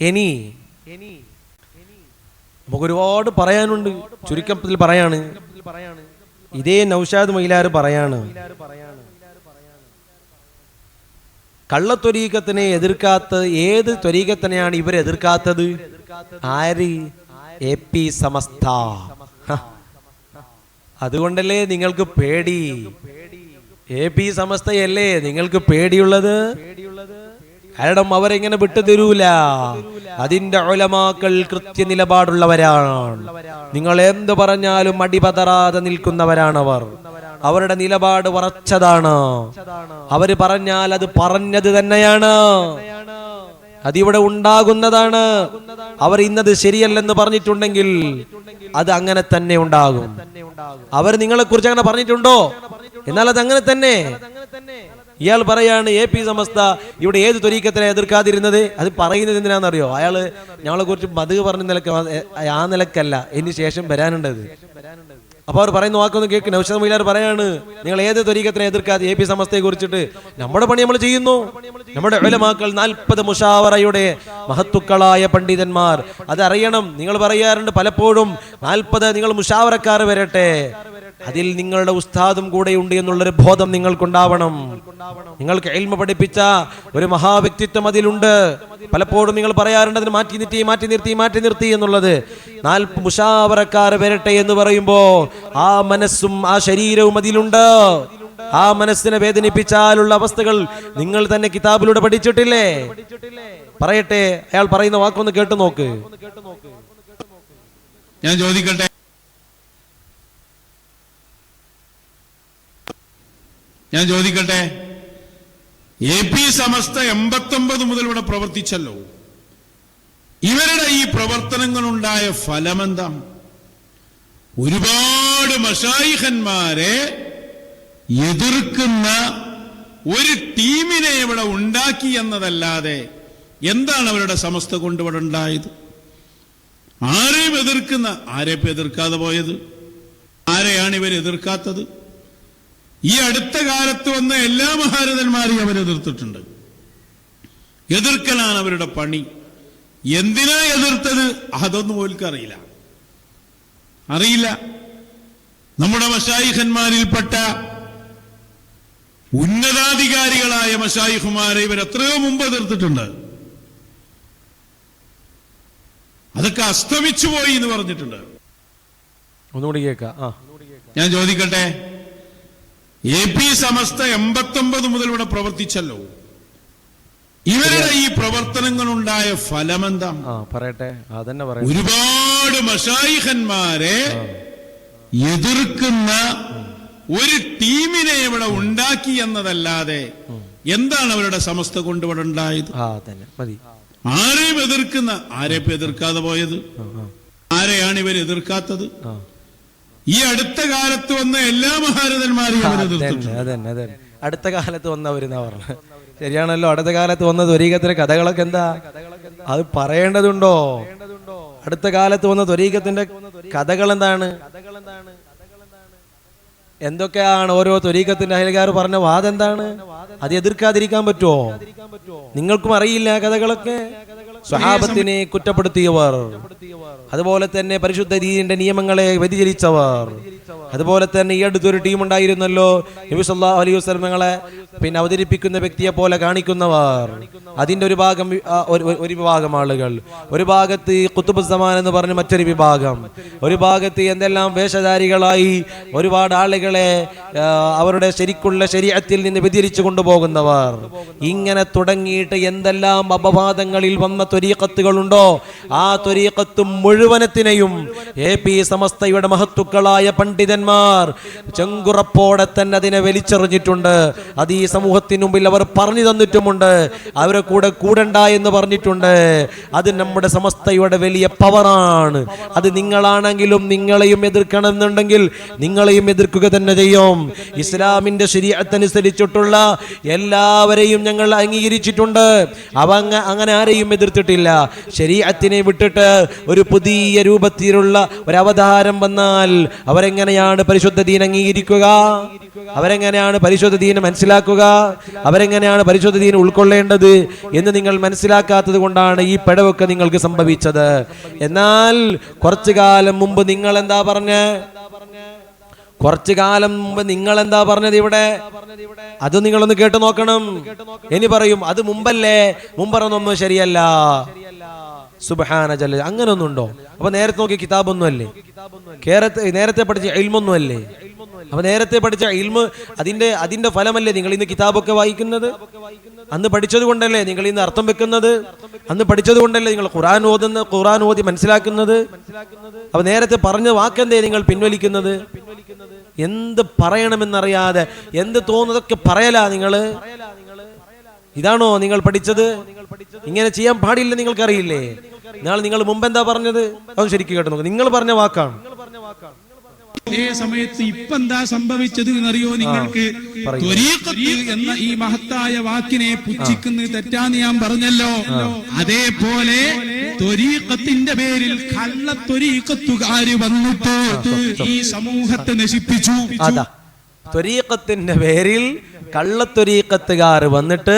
ഇനി നമുക്കൊരുപാട് പറയാനുണ്ട്. ചുരുക്കത്തിൽ പറയാണ്, ഇതേ നൗഷാദ് മൈലാർ പറയാണ്, കള്ളത്വരീക്കത്തിനെ എതിർക്കാത്ത ഏത് ത്വരീക്കത്തിനെയാണ് ഇവർ എതിർക്കാത്തത്? ആര്? AP സമസ്ത. അതുകൊണ്ടല്ലേ നിങ്ങൾക്ക് പേടി. AP സമസ്തയല്ലേ നിങ്ങൾക്ക് പേടിയുള്ളത്? കാരണം അവരെങ്ങനെ വിട്ടുതരൂല. അതിന്റെ ഉലമാക്കൾ കൃത്യനിലപാടുള്ളവരാണ്. നിങ്ങൾ എന്ത് പറഞ്ഞാലും അടിപതറാതെ നിൽക്കുന്നവരാണവർ. അവരുടെ നിലപാട് ഉറച്ചതാണ്. അവര് പറഞ്ഞാൽ അത് പറഞ്ഞത് തന്നെയാണ്, അതിവിടെ ഉണ്ടാകുന്നതാണ്. അവർ ഇന്നത് ശരിയല്ലെന്ന് പറഞ്ഞിട്ടുണ്ടെങ്കിൽ അത് അങ്ങനെ തന്നെ ഉണ്ടാകും. അവർ നിങ്ങളെ കുറിച്ച് അങ്ങനെ പറഞ്ഞിട്ടുണ്ടോ? എന്നാൽ അത് അങ്ങനെ തന്നെ. ഇയാൾ പറയാണ് AP സമസ്ത ഇവിടെ ഏത് ത്വരീക്കത്തിനെ എതിർക്കാതിരുന്നത്. അത് പറയുന്നത് എന്തിനാണെന്നറിയോ? അയാള് ഞങ്ങളെ കുറിച്ച് മത് പറഞ്ഞ നിലക്ക്, ആ നിലക്കല്ല, ഇനി ശേഷം വരാനുണ്ടത്. അപ്പൊ അവർ പറയുന്ന വാക്കൊന്ന് കേൾക്ക്. നൗഷാദ് മൈലാർ പറയാണ്, നിങ്ങൾ ഏത് ത്വരീക്കത്തിനെ എതിർക്കാതെ AP സമസ്തയെ കുറിച്ചിട്ട് നമ്മുടെ പണി നമ്മൾ ചെയ്യുന്നു. നമ്മുടെ ഉലമാക്കൾ 40 മുഷാവറയുടെ മഹത്തുക്കളായ പണ്ഡിതന്മാർ, അതറിയണം. നിങ്ങൾ പറയാറുണ്ട് പലപ്പോഴും 40 നിങ്ങൾ മുഷാവറക്കാർ വരട്ടെ, അതിൽ നിങ്ങളുടെ ഉസ്താദും കൂടെ ഉണ്ട് എന്നുള്ളൊരു ബോധം നിങ്ങൾക്കുണ്ടാവണം. നിങ്ങൾക്ക് ഇൽമ പഠിപ്പിച്ച ഒരു മഹാവ്യക്തിത്വം അതിലുണ്ട്. പലപ്പോഴും നിങ്ങൾ പറയാറുണ്ട് അതിന് മാറ്റി നിർത്തി എന്നുള്ളത്. 40 മുഷാവറക്കാർ വരട്ടെ എന്ന് പറയുമ്പോ ആ മനസ്സും ആ ശരീരവും അതിലുണ്ട്. ആ മനസ്സിനെ വേദനിപ്പിച്ചാലുള്ള അവസ്ഥകൾ നിങ്ങൾ തന്നെ കിതാബിലൂടെ പഠിച്ചിട്ടില്ലേ? പറയട്ടെ, അയാൾ പറയുന്ന വാക്കൊന്ന് കേട്ടു നോക്ക്. ഞാൻ ചോദിക്കട്ടെ, AP സമസ്ത 89 മുതൽ ഇവിടെ പ്രവർത്തിച്ചല്ലോ. ഇവരുടെ ഈ പ്രവർത്തനങ്ങളുണ്ടായ ഫലമെന്താ? ഒരുപാട് മശായിഖന്മാരെ എതിർക്കുന്ന ഒരു ടീമിനെ ഇവിടെ ഉണ്ടാക്കി എന്നതല്ലാതെ എന്താണ് അവരുടെ സമസ്ത കൊണ്ട് ഇവിടെ ഉണ്ടായത്? ആരെയും എതിർക്കുന്ന, ആരെയും എതിർക്കാതെ പോയത്? ആരെയാണ് ഇവർ എതിർക്കാത്തത്? ഈ അടുത്ത കാലത്ത് വന്ന എല്ലാ മഹാരഥന്മാരെയും അവർ എതിർത്തിട്ടുണ്ട്. എതിർക്കലാണ് അവരുടെ പണി. എന്തിനാ എതിർത്തത് അതൊന്നും ഓൽക്ക് അറിയില്ല. നമ്മുടെ മശായിഖന്മാരിൽപ്പെട്ട ഉന്നതാധികാരികളായ മശായിഖുമാരെ ഇവർ എത്രയോ മുമ്പ് എതിർത്തിട്ടുണ്ട്. അതൊക്കെ അസ്തമിച്ചു പോയി എന്ന് പറഞ്ഞിട്ടുണ്ട്. ഒന്നുകൂടി കേൾക്കാം. ഞാൻ ചോദിക്കട്ടെ, AP സമസ്ത 89 മുതൽ ഇവിടെ പ്രവർത്തിച്ചല്ലോ. ഇവരുടെ ഈ പ്രവർത്തനങ്ങളുണ്ടായ ഫലമെന്താ? പറയട്ടെ, അതന്നെ പറയാം. ഒരുപാട് മശായിഖന്മാരെ എതിർക്കുന്ന ഒരു ടീമിനെ ഇവിടെ ഉണ്ടാക്കി എന്നതല്ലാതെ എന്താണ് അവരുടെ സമസ്ത കൊണ്ട് ഇവിടെ ഉണ്ടായത്? ആരെയും എതിർക്കുന്ന, ആരെയും എതിർക്കാതെ പോയത്? ആരെയാണ് ഇവർ എതിർക്കാത്തത്? ഈ അടുത്ത കാലത്ത് വന്ന എല്ലാ മഹാരഥന്മാരെയും അതന്നെ അടുത്ത കാലത്ത് വന്നവരെന്നാ പറഞ്ഞത്. ശരിയാണല്ലോ. അടുത്ത കാലത്ത് വന്ന ത്വരീഖത്തിന്റെ കഥകളൊക്കെ എന്താ? അത് പറയേണ്ടതുണ്ടോ? അടുത്ത കാലത്ത് വന്ന ത്വരീഖത്തിന്റെ കഥകൾ എന്താണ്? എന്തൊക്കെയാണ് ഓരോ ത്വരീഖത്തിന്റെ അയൽക്കാർ പറഞ്ഞ വാദം എന്താണ്? അത് എതിർക്കാതിരിക്കാൻ പറ്റുമോ? നിങ്ങൾക്കും അറിയില്ല കഥകളൊക്കെ. സ്വഹാബത്തിനെ കുറ്റപ്പെടുത്തിയവർ, അതുപോലെ തന്നെ പരിശുദ്ധ ദീനിന്റെ നിയമങ്ങളെ വ്യതിചലിച്ചവർ, അതുപോലെ തന്നെ ഈ അടുത്തൊരു ടീം ഉണ്ടായിരുന്നല്ലോ, നബി സല്ലല്ലാഹു അലൈഹി വസല്ലം തങ്ങളെ അവതരിപ്പിക്കുന്ന വ്യക്തിയെ പോലെ കാണിക്കുന്നവർ. അതിന്റെ ഒരു വിഭാഗം ആളുകൾ, ഒരു ഭാഗത്ത് ഖുതുബ് സമാൻ എന്ന് പറഞ്ഞ് മറ്റൊരു വിഭാഗം, ഒരു ഭാഗത്ത് എന്തെല്ലാം വേഷധാരികളായി ഒരുപാട് ആളുകളെ അവരുടെ ശരിക്കുള്ള ശരീഅത്തിൽ നിന്ന് വ്യതിരിച്ചു കൊണ്ടുപോകുന്നവർ. ഇങ്ങനെ തുടങ്ങിയിട്ട് എന്തെല്ലാം അപവാദങ്ങളിൽ വന്ന ത്വരീഖത്തുകളുണ്ടോ ആ ത്വരീഖത്ത് മുഴുവനത്തിനെയും AP സമസ്തയുടെ മഹത്തുക്കളായ പണ്ഡിതന്മാർ ചെങ്കുറപ്പോടെ തന്നെ അതിനെ വലിച്ചെറിഞ്ഞിട്ടുണ്ട്. അത് ഈ സമൂഹത്തിന് മുമ്പിൽ അവർ പറഞ്ഞു തന്നിട്ടുമുണ്ട്. അവരെ കൂടണ്ട എന്ന് പറഞ്ഞിട്ടുണ്ട്. അത് നമ്മുടെ സമസ്തയുടെ വലിയ പവറാണ്. അത് നിങ്ങളാണെങ്കിലും നിങ്ങളെയും എതിർക്കണമെന്നുണ്ടെങ്കിൽ നിങ്ങളെയും എതിർക്കുക തന്നെ ചെയ്യും. ഇസ്ലാമിന്റെ ശരീഅത്തനുസരിച്ചിട്ടുള്ള എല്ലാവരെയും ഞങ്ങൾ അംഗീകരിച്ചിട്ടുണ്ട്. അങ്ങനെ ആരെയും എതിർത്തിട്ടില്ല. ശരീഅത്തിനെ വിട്ടിട്ട് ഒരു പുതിയ രൂപത്തിലുള്ള ഒരു അവതാരം വന്നാൽ അവരെങ്ങനെയാണ് അവരെങ്ങനെയാണ് പരിശുദ്ധ ദീൻ അംഗീകരിക്കുക, അവരെങ്ങനെയാണ് പരിശുദ്ധ ദീൻ മനസ്സിലാക്കുക, അവരെങ്ങനെയാണ് പരിശുദ്ധ ദീൻ ഉൾക്കൊള്ളേണ്ടത് എന്ന് നിങ്ങൾ മനസ്സിലാക്കാത്തത് കൊണ്ടാണ് ഈ പിഴവൊക്കെ നിങ്ങൾക്ക് സംഭവിച്ചത്. എന്നാൽ കുറച്ചു കാലം മുമ്പ് നിങ്ങൾ എന്താ പറഞ്ഞത് ഇവിടെ? അത് നിങ്ങളൊന്ന് കേട്ടു നോക്കണം. ഇനി പറയും അത് മുമ്പല്ലേ, മുമ്പറൊന്നും ശരിയല്ല. സുബ്ഹാന ജല്ല, അങ്ങനൊന്നും ഉണ്ടോ? അപ്പൊ നേരത്തെ നോക്കിയ കിതാബൊന്നും അല്ലേ? നേരത്തെ പഠിച്ച ഇൽമൊന്നും അല്ലേ? അപ്പൊ നേരത്തെ പഠിച്ച ഇൽമ് അതിന്റെ ഫലമല്ലേ നിങ്ങൾ ഇന്ന് കിതാബൊക്കെ വായിക്കുന്നത്? അന്ന് പഠിച്ചത് കൊണ്ടല്ലേ നിങ്ങൾ ഇന്ന് അർത്ഥം വെക്കുന്നത്? അന്ന് പഠിച്ചത് കൊണ്ടല്ലേ നിങ്ങൾ ഖുർആൻ ഓതി മനസ്സിലാക്കുന്നത്? അപ്പൊ നേരത്തെ പറഞ്ഞ വാക്കെന്തേ നിങ്ങൾ പിൻവലിക്കുന്നത്? എന്ത് പറയണമെന്നറിയാതെ എന്ത് തോന്നുന്നതൊക്കെ പറയലാ നിങ്ങള്. ഇതാണോ നിങ്ങൾ പഠിച്ചത്? ഇങ്ങനെ ചെയ്യാൻ പാടില്ല നിങ്ങൾക്കറിയില്ലേ? നാളെ നിങ്ങൾ മുമ്പ് എന്താ പറഞ്ഞത് അത് ശരിക്കും കേട്ടോ നോക്ക്. നിങ്ങൾ പറഞ്ഞ വാക്കാണ്. അതേ സമയത്ത് ഇപ്പൊ എന്താ സംഭവിച്ചത് എന്നറിയോ നിങ്ങൾക്ക്? ത്വരീഖത്ത് എന്ന ഈ മഹത്തായ വാക്കിനെ പുച്ഛിക്കുന്നത് തെറ്റാന്ന് ഞാൻ പറഞ്ഞല്ലോ. അതേപോലെ ത്വരീഖത്തിന്റെ പേരിൽ കള്ള ത്വരീഖത്തുകാര് വന്നിട്ട് ഈ സമൂഹത്തെ നശിപ്പിച്ചു. അതാ, ത്വരീഖത്തിന്റെ പേരിൽ കള്ളത്വരീഖത്തുകാർ വന്നിട്ട്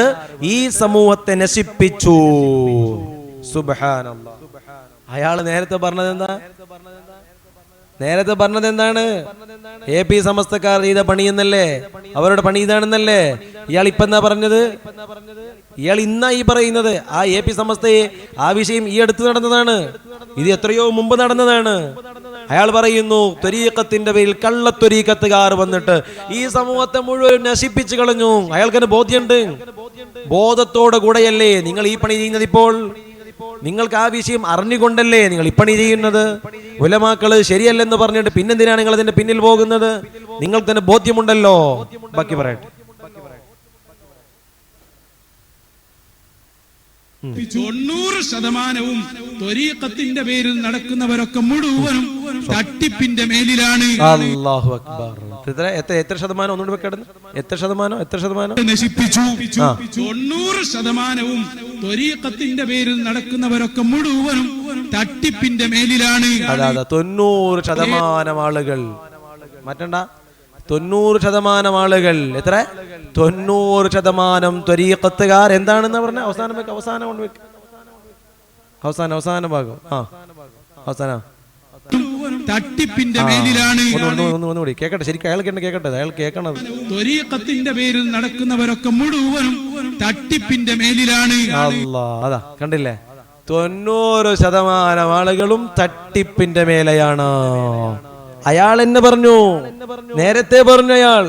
ഈ സമൂഹത്തെ നശിപ്പിച്ചു. സുബ്ഹാനല്ലാഹ്. അയാൾ നേരത്തെ പറഞ്ഞത് എന്താണ്? AP സമസ്തക്കാർ ചെയ്ത പണിയെന്നല്ലേ, അവരുടെ പണി ഇതാണെന്നല്ലേ. ഇയാൾ ഇപ്പൊ എന്താ പറഞ്ഞത്? ഇയാൾ ഇന്നായി പറയുന്നത് ആ AP സമസ്തയെ ആ വിഷയം ഈ അടുത്ത് നടന്നതാണ്, ഇത് എത്രയോ മുമ്പ് നടന്നതാണ്. അയാൾ പറയുന്നു ത്വരീഖത്തിന്റെ പേരിൽ കള്ളത്വരീഖത്തുകാർ വന്നിട്ട് ഈ സമൂഹത്തെ മുഴുവൻ നശിപ്പിച്ചു കളഞ്ഞു. അയാൾക്കതിന് ബോധ്യമുണ്ട്. ബോധത്തോടെ കൂടെയല്ലേ നിങ്ങൾ ഈ പണി ചെയ്യുന്നത്? ഇപ്പോൾ നിങ്ങൾക്ക് ആ വിഷയം അറിഞ്ഞുകൊണ്ടല്ലേ നിങ്ങൾ ഈ പണി ചെയ്യുന്നത്? ഉലമാക്കള് ശരിയല്ലെന്ന് പറഞ്ഞിട്ട് പിന്നെന്തിനാണ് നിങ്ങൾ അതിന്റെ പിന്നിൽ പോകുന്നത്? നിങ്ങൾക്ക് തന്നെ ബോധ്യമുണ്ടല്ലോ. ബാക്കി പറയട്ടെ. 90% ത്വരീഖത്തിന്റെ പേരിൽ നടക്കുന്നവരൊക്കെ മുഴുവനും തട്ടിപ്പിന്റെ മേലിലാണ്. അല്ലാഹു അക്ബർ. എത്ര ശതമാനം? ഒന്നുകൂടി വെക്കണം. എത്ര ശതമാനം നശിപ്പിച്ചു? 90% ത്വരീഖത്തിന്റെ പേരിൽ നടക്കുന്നവരൊക്കെ മുഴുവനും തട്ടിപ്പിന്റെ മേലിലാണ്. അതാ 90% ആളുകൾ മാറ്റണ്ട. 90% ആളുകൾ. എത്ര? 90% ത്വരീഖത്തുകാർ എന്താണെന്ന് പറഞ്ഞ അവസാന ഭാഗം. അവസാനം തട്ടിപ്പിന്റെ മേലിലാണ്. ഒന്നുകൂടി കേക്കട്ടെ, ശരിക്കും അയാൾ കേക്കട്ടെ, അയാൾ കേൾക്കണത്. ത്വരീഖത്തിന്റെ പേരിൽ നടക്കുന്നവരൊക്കെ മുഴുവനും തട്ടിപ്പിന്റെ മേലിലാണ്. അല്ലാ, അതാ കണ്ടില്ലേ? 90% ആളുകളും തട്ടിപ്പിന്റെ മേലെയാണ്. അയാൾ എന്നെ പറഞ്ഞു, നേരത്തെ പറഞ്ഞു അയാൾ.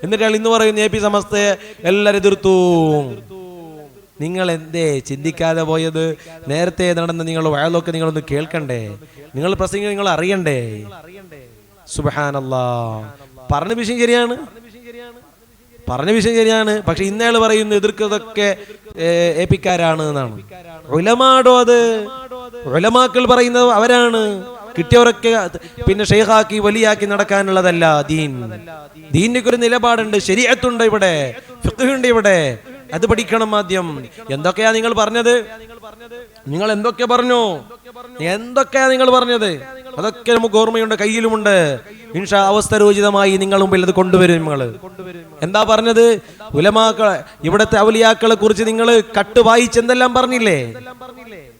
എന്നിട്ട് അയാൾ ഇന്ന് പറയുന്നു AP സമസ്തയെ എല്ലാരും എതിർത്തു. നിങ്ങൾ എന്തേ ചിന്തിക്കാതെ പോയത്? നേരത്തെ നടന്ന നിങ്ങൾ വയലൊക്കെ നിങ്ങളൊന്ന് കേൾക്കണ്ടേ? നിങ്ങൾ പ്രസംഗം നിങ്ങൾ അറിയണ്ടേ? സുബ്ഹാനല്ലാഹ്. പറഞ്ഞ വിഷയം ശരിയാണ്. പക്ഷെ ഇന്നയാൾ പറയുന്നു എതിർക്കുന്നതൊക്കെ ഏപ്പിക്കാരാണ് എന്നാണ്. ഉലമാടോ അത്? ഉലമാക്കൾ പറയുന്നത് അവരാണ്. കിട്ടിയവരൊക്കെ പിന്നെ ഷെയ്ഖാക്കി വലിയാക്കി നടക്കാനുള്ളതല്ല ദീൻ. ദീനിനൊക്കെ ഒരു നിലപാടുണ്ട്, ശരീഅത്തുണ്ട്, ഇവിടെ ഫിഖ്ഹുണ്ട്. ഇവിടെ അത് പഠിക്കണം ആദ്യം. എന്തൊക്കെയാ നിങ്ങൾ പറഞ്ഞത്? നിങ്ങൾ എന്തൊക്കെയാ നിങ്ങൾ പറഞ്ഞത്? അതൊക്കെ നമുക്ക് ഓർമ്മയുണ്ട്, കയ്യിലുമുണ്ട്. ഇൻഷാ അവസ്ഥരോചിതമായി നിങ്ങൾ മുമ്പിൽ അത് കൊണ്ടുവരും. നിങ്ങൾ എന്താ പറഞ്ഞത്? ഉലമാക്കളെ, ഇവിടത്തെ ഔലിയാക്കളെ കുറിച്ച് നിങ്ങൾ കട്ട് വായിച്ചെന്തെല്ലാം പറഞ്ഞില്ലേ?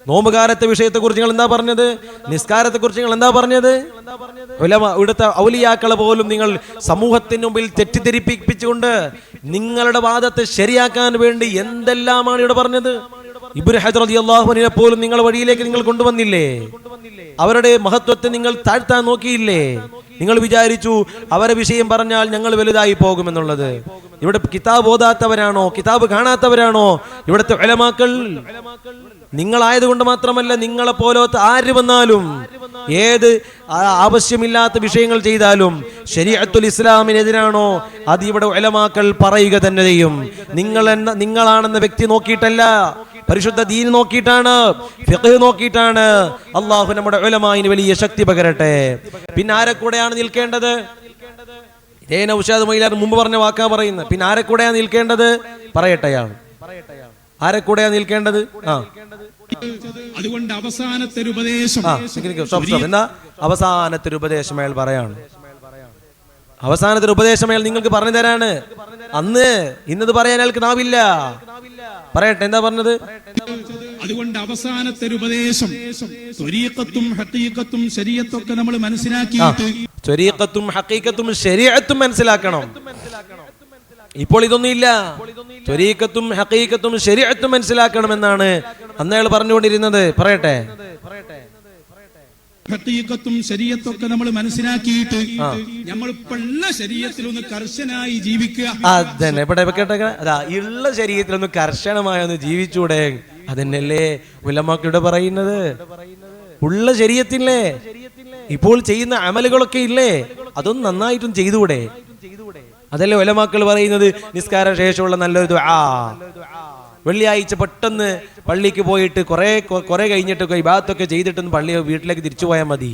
നോമ്പുകാരത്തെ വിഷയത്തെ കുറിച്ച് നിങ്ങൾ എന്താ പറഞ്ഞത്? നിസ്കാരത്തെ കുറിച്ച് നിങ്ങൾ എന്താ പറഞ്ഞത്? ഇവിടുത്തെ ഔലിയാക്കളെ പോലും നിങ്ങൾ സമൂഹത്തിന് മുമ്പിൽ തെറ്റിദ്ധരിപ്പിച്ചുകൊണ്ട് നിങ്ങളുടെ വാദത്തെ ശരിയാക്കാൻ വേണ്ടി എന്തെല്ലാമാണ് ഇവിടെ പറഞ്ഞത്? ഇബ്നു ഹജർ റളിയല്ലാഹു അൻഹുവിനെ പോലും നിങ്ങൾ വഴിയിലേക്ക് നിങ്ങൾ കൊണ്ടുവന്നില്ലേ? അവരുടെ മഹത്വത്തെ നിങ്ങൾ താഴ്ത്താൻ നോക്കിയില്ലേ? നിങ്ങൾ വിചാരിച്ചു അവരെ വിഷയം പറഞ്ഞാൽ ഞങ്ങൾ വലുതായി പോകുമെന്നുള്ളത്. ഇവിടെ കിതാബ് ഓതാത്തവരാണോ, കിതാബ് കാണാത്തവരാണോ ഇവിടുത്തെ ഉലമാക്കൾ? നിങ്ങളായതുകൊണ്ട് മാത്രമല്ല, നിങ്ങളെ പോലത്തെ ആര് വന്നാലും ഏത് ആവശ്യമില്ലാത്ത വിഷയങ്ങൾ ചെയ്താലും ശരീഅത്തുൽ ഇസ്ലാമിനെതിരാണോ അത് ഇവിടെ ഉലമാക്കൾ പറയുക തന്നെ ചെയ്യും. നിങ്ങളാണെന്ന വ്യക്തി നോക്കിയിട്ടല്ല, പരിശുദ്ധ ദീൻ നോക്കിയിട്ടാണ്, ഫിഖ് നോക്കിയിട്ടാണ്. അള്ളാഹു നമ്മുടെ ഉലമായിന് വലിയ ശക്തി പകരട്ടെ. പിന്നെ ആരെ കൂടെയാണ് നിൽക്കേണ്ടത്? ഇതേ നൗഷാദ് മൊയ്ലാർ മുമ്പ് പറഞ്ഞ വാക്കാ പറയുന്നത്. പിന്നെ ആരെ കൂടെയാണ് നിൽക്കേണ്ടത്? പറയട്ടെ അയാൾ. ആരെ കൂടെയാ നിൽക്കേണ്ടത്? അതുകൊണ്ട് അവസാനത്തെ ഉപദേശം എന്താ? അവസാനത്തെ ഉപദേശം അയാൾ പറയാണ്. അവസാനത്തെ ഉപദേശം അയാൾ നിങ്ങൾക്ക് പറഞ്ഞു തരാണ്. അന്ന് ഇന്നത് പറയാൻ അയാൾക്ക് നാവില്ല. പറയട്ടെ, എന്താ പറഞ്ഞത്? അതുകൊണ്ട് അവസാനത്തെ ഒരു ഉപദേശം ത്വരീഖത്തും ഹഖീഖത്തും ശരീഅത്തൊക്കെ നമ്മൾ മനസ്സിലാക്കിയിട്ട് ത്വരീഖത്തും ഹഖീഖത്തും ശരീഅത്തും മനസ്സിലാക്കണം. ഇപ്പോൾ ഇതൊന്നുമില്ല. ത്വരീഖത്തും ഹഖീഖത്തും ശരീഅത്തും മനസ്സിലാക്കണമെന്നാണ് അന്ന് അയാൾ പറഞ്ഞുകൊണ്ടിരുന്നത്. പറയട്ടെ, ഹഖീഖത്തും ശരീഅത്തൊക്കെ നമ്മൾ മനസ്സിലാക്കിയിട്ട് നമ്മൾ ഉള്ള ശരീഅത്തിലൊന്ന് കർശനായി ജീവിക്കുക. അതന്നെ ഇവിടെ കേട്ടെ, അതാ ഉള്ള ശരീരത്തിലൊന്ന് കർശനമായി ഒന്ന് ജീവിച്ചൂടെ? അതന്നെയല്ലേ ഉലമാക്കളുടെ പറയുന്നത്. ഉള്ള ശരീരത്തില്ലേ ഇപ്പോൾ ചെയ്യുന്ന അമലുകളൊക്കെ ഇല്ലേ, അതൊന്നും നന്നായിട്ടും ചെയ്തുകൂടെ? അതല്ലേ ഉലമാക്കൾ പറയുന്നത്. നിസ്കാര ശേഷമുള്ള നല്ലൊരു ദുആ, വെള്ളിയാഴ്ച പെട്ടെന്ന് പള്ളിക്ക് പോയിട്ട് കുറെ കഴിഞ്ഞിട്ടൊക്കെ ഇബാദത്തൊക്കെ ചെയ്തിട്ടൊന്ന് പള്ളി വീട്ടിലേക്ക് തിരിച്ചു പോയാൽ മതി.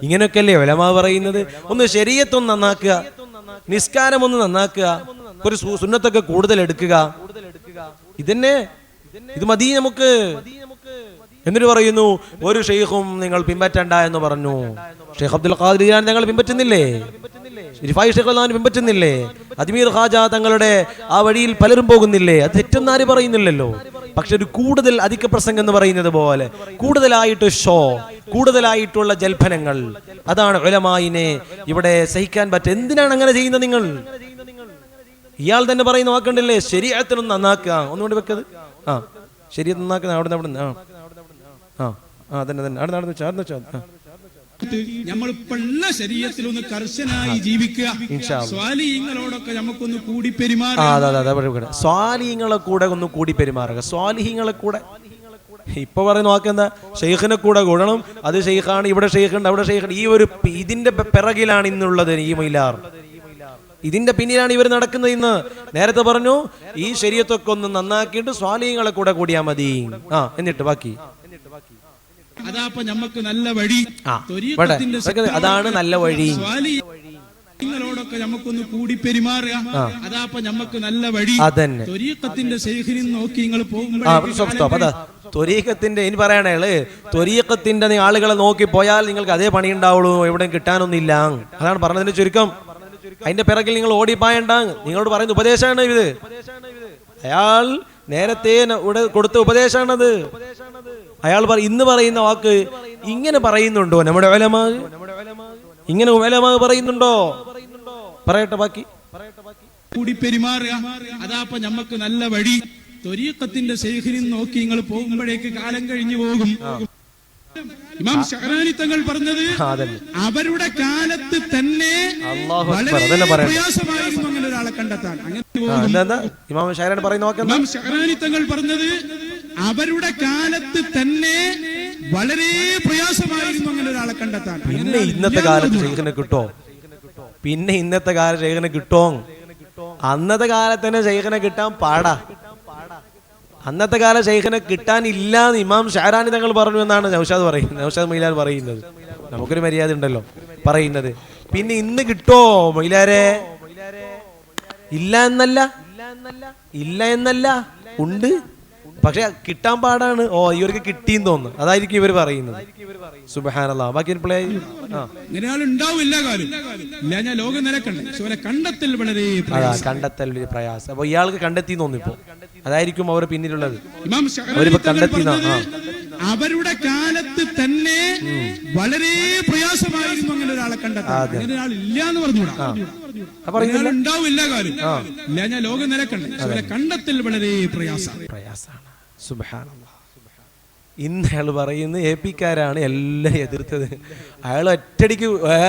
ഇങ്ങനെയൊക്കെയല്ലേ ഉലമാ പറയുന്നത്. ഒന്ന് ശരീഅത്തൊന്ന് നന്നാക്കുക, നിസ്കാരം ഒന്ന് നന്നാക്കുക, ഒരു സുന്നത്തൊക്കെ കൂടുതൽ എടുക്കുക. ഇതന്നെ, ഇത് മതി നമുക്ക്. എന്നിട്ട് പറയുന്നു ഒരു ഷെയ്ഖും നിങ്ങൾ പിൻപറ്റണ്ട എന്ന് പറഞ്ഞു. ഷെയ്ഖ് അബ്ദുൽ ഖാദിർ ജീലാനി ഞങ്ങൾ പിൻപറ്റുന്നില്ലേ? റിഫായി ഷെയ്ഖ് അള്ളാഹു പിൻപറ്റുന്നില്ലേ? അജ്മീർ ഖാജ തങ്ങളുടെ ആ വഴിയിൽ പലരും പോകുന്നില്ലേ? അത് തെറ്റെന്നാരും പറയുന്നില്ലല്ലോ. പക്ഷെ ഒരു കൂടുതൽ അധിക പ്രസംഗം എന്ന് പറയുന്നത് പോലെ കൂടുതലായിട്ട് കൂടുതലായിട്ടുള്ള ജൽപ്പനങ്ങൾ, അതാണ് ഉലമായിനെ ഇവിടെ സഹിക്കാൻ പറ്റുക. എന്തിനാണ് അങ്ങനെ ചെയ്യുന്നത് നിങ്ങൾ? ഇയാൾ തന്നെ പറയുന്ന വാക്കണ്ടല്ലേ, ശരീഅത്തിനൊന്ന് നന്നാക്കുക. ഒന്നുകൊണ്ട് വെക്കത് ശരീഅത്ത് നന്നാക്കുന്ന അവിടെ നമ്മളിപ്പുള്ള ശരീരത്തിലൊന്ന് കർശനായി ജീവിക്കുക. സ്വാലിഹീങ്ങളോടൊക്കെ നമുക്കൊന്ന് കൂടി പെരുമാറുക. സ്വാലിഹീങ്ങളെ കൂടെ ഒന്ന് കൂടി പെരുമാറുക. സ്വാലിഹീങ്ങളെ കൂടെ ഇപ്പൊ പറയുന്ന വാക്കെന്താ? ഷെയ്ഖിനെ കൂടെ കൂടണം. അത് ഷെയ്ഖാണ്, ഇവിടെ ഷെയ്ഖുണ്ട്, അവിടെ ഷെയ്ഖുണ്ട്. ഈ ഒരു ഇതിന്റെ പിറകിലാണ് ഇന്നുള്ളത് ഈ മൈലാർ. ഇതിന്റെ പിന്നിലാണ് ഇവർ നടക്കുന്നത്. ഇന്ന് നേരത്തെ പറഞ്ഞു ഈ ശരീഅത്തൊക്കെ ഒന്ന് നന്നാക്കിയിട്ട് സ്വാലിഹീങ്ങളെ കൂടെ കൂടിയാൽ മതി. എന്നിട്ട് ബാക്കി അതാപ്പ നമുക്ക് നല്ല വഴി. അതാണ് നല്ല വഴി. സ്വാലിഹീങ്ങളോടൊക്കെ നമുക്കൊന്ന് കൂടി പെരുമാറുക. അതാപ്പ നമുക്ക് നല്ല വഴി. അതന്നെ ത്വരീഖത്തിന്റെ ശൈഖിനെ നോക്കി നിങ്ങൾ പോകുമ്പോൾ ത്വരീഖത്തിന്റെ ഇനി പറയണേള് ത്വരീഖത്തിന്റെ ആളുകളെ നോക്കി പോയാൽ നിങ്ങൾക്ക് അതേ പണി ഉണ്ടാവുള്ളൂ, എവിടെയും കിട്ടാനൊന്നുമില്ല. അതാണ് പറഞ്ഞതിന്റെ ചുരുക്കം. അതിന്റെ പിറകിൽ നിങ്ങൾ ഓടിപ്പായണ്ട. നിങ്ങളോട് പറയുന്ന ഉപദേശമാണ് ഇത്. അയാൾ നേരത്തെ കൊടുത്ത ഉപദേശമാണത്. അയാൾ ഇന്ന് പറയുന്ന വാക്ക് ഇങ്ങനെ പറയുന്നുണ്ടോ നമ്മുടെ ഉലമാ? ഇങ്ങനെ ഉലമാ പറയുന്നുണ്ടോ? പറയട്ടെ ബാക്കി. കൂടി പെരുമാറുക. അതാപ്പ നമുക്ക് നല്ല വഴി. ത്വരീഖത്തിന്റെ ശൈഖിനെ നോക്കി നിങ്ങൾ പോകുമ്പോഴേക്ക് കാലം കഴിഞ്ഞു പോകും. ഇമാം ശഅറാനി തങ്ങൾ പറഞ്ഞത് അവരുടെ കാലത്ത് തന്നെ പ്രയാസമായിരുന്നു അങ്ങനെ ഒരാളെ കണ്ടെത്താൻ. ഇമാം ശഅറാനി പറയുന്ന ഇമാം ശഅറാനി തങ്ങൾ പറഞ്ഞത് അവരുടെ കാലത്ത് തന്നെ വളരെ പ്രയാസമായിരുന്നു അങ്ങനെ ഒരാളെ കണ്ടെത്താൻ. പിന്നെ ഇന്നത്തെ കാലത്ത് ഷെയ്ഖിനെ കിട്ടോ? പിന്നെ ഇന്നത്തെ കാലത്ത് ഷെയ്ഖിനെ കിട്ടോ? അന്നത്തെ കാലത്ത് തന്നെ ഷെയ്ഖിനെ കിട്ടാൻ പാടാ. അന്നത്തെ കാല ഷെയ്ഖിനെ കിട്ടാനില്ല എന്ന് ഇമാം ശഅറാനി തങ്ങൾ പറഞ്ഞു എന്നാണ് നൗഷാദ് പറയുന്നത്, നൗഷാദ് മൈലാർ പറയുന്നത്. നമുക്കൊരു മര്യാദ ഉണ്ടല്ലോ പറയുന്നത്. പിന്നെ ഇന്ന് കിട്ടോ മൈലാരെ? ഇല്ല എന്നല്ല, ഉണ്ട്. പക്ഷെ കിട്ടാൻ പാടാണ്. ഇവർക്ക് കിട്ടിയെന്ന് തോന്നുന്നു. അതായിരിക്കും ഇവർ പറയുന്നത്. സുബ്ഹാനല്ലാഹ്. ബാക്കി കണ്ടെത്തൽ വലിയ പ്രയാസം. അപ്പൊ ഇയാൾക്ക് കണ്ടെത്തി തോന്നിപ്പോ അതായിരിക്കും അവർ പിന്നിലുള്ളത്. അവരിപ്പോ കണ്ടെത്തി. അവരുടെ കാലത്ത് തന്നെ വളരെ പ്രയാസമായിരുന്നു അങ്ങനെ ഒരാളെ കണ്ടെത്താൻ. അങ്ങനെ ഒരാൾ ഇല്ല എന്ന് പറഞ്ഞുകൂടാ. ഉണ്ടാവില്ല കാര്യം ഇല്ല. ഞാൻ ലോകം നിലക്കണ്ടേ കണ്ടെത്തൽ വളരെ പ്രയാസമാണ്. സുബ്ഹാനല്ലാഹ്. ഇന്ന് അയാൾ പറയുന്നത് AP-ക്കാരാണ് എല്ലാം എതിർത്തത്. അയാൾ ഒറ്റടിക്ക്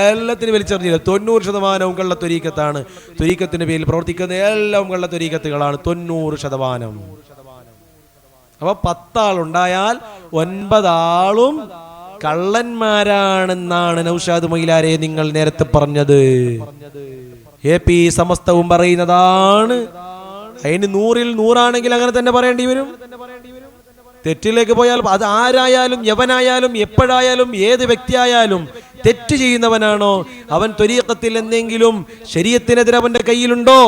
എല്ലാത്തിനും വലിച്ചെറിഞ്ഞില്ല. 90% കള്ള ത്വരീഖത്താണ്. ത്വരീഖത്തിന്റെ പേരിൽ പ്രവർത്തിക്കുന്ന എല്ലാം കള്ള ത്വരീഖത്തുകളാണ് 90%. അപ്പൊ 10 ആളുണ്ടായാൽ 9 ആളും കള്ളന്മാരാണെന്നാണ് നൗഷാദ് മൈലാരെ നിങ്ങൾ നേരത്തെ പറഞ്ഞത്. AP സമസ്തവും പറയുന്നതാണ്. അതിന് 100-ൽ 100 അങ്ങനെ തന്നെ പറയേണ്ടി വരും. തെറ്റിലേക്ക് പോയാൽ അത് ആരായാലും യവനായാലും എപ്പോഴായാലും ഏത് വ്യക്തിയായാലും തെറ്റ് ചെയ്യുന്നവനാണോ അവൻ ത്വരീഖത്തിൽ എന്തെങ്കിലും ശരീഅത്തിനെതിരെ അവന്റെ കയ്യിലുണ്ടോ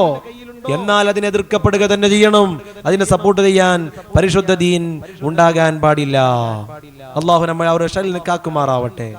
എന്നാൽ അതിനെ എതിർക്കപ്പെടുക തന്നെ ചെയ്യണം. അതിനെ സപ്പോർട്ട് ചെയ്യാൻ പരിശുദ്ധ ദീൻ ഉണ്ടാകാൻ പാടില്ല. അല്ലാഹു നമ്മെ അവരെ ശല്യം കാക്കുമാറാവട്ടെ.